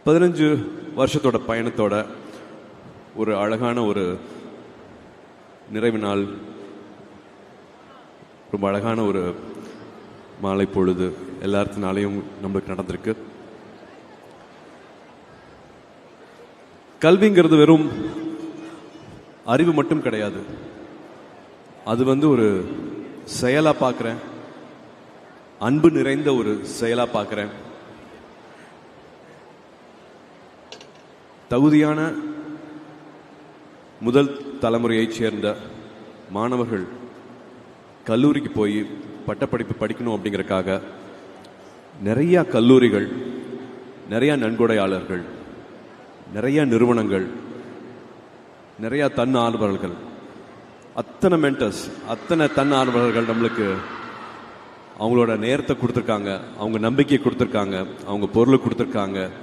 15 வருஷத்தோட பயணத்தோட ஒரு அழகான ஒரு நிறைவு நாள், ரொம்ப அழகான ஒரு மாலை பொழுது எல்லாத்தினாலையும் நம்மளுக்கு நடந்திருக்கு. கல்விங்கிறது வெறும் அறிவு மட்டும் கிடையாது, அது ஒரு செயலா பார்க்கிறேன், அன்பு நிறைந்த ஒரு செயலா பார்க்கிறேன். தகுதியான முதல் தலைமுறையைச் சேர்ந்த மாணவர்கள் கல்லூரிக்கு போய் பட்டப்படிப்பு படிக்கணும் அப்படிங்கறக்காக நிறைய கல்லூரிகள், நிறைய நன்கொடையாளர்கள், நிறைய நிறுவனங்கள், நிறைய தன்னார்வலர்கள், அத்தனை மென்டர்ஸ், அத்தனை தன்னார்வலர்கள் நம்மளுக்கு அவங்களோட நேரத்தை கொடுத்துருக்காங்க, அவங்க நம்பிக்கை கொடுத்துருக்காங்க, அவங்க பொருளை கொடுத்துருக்காங்க.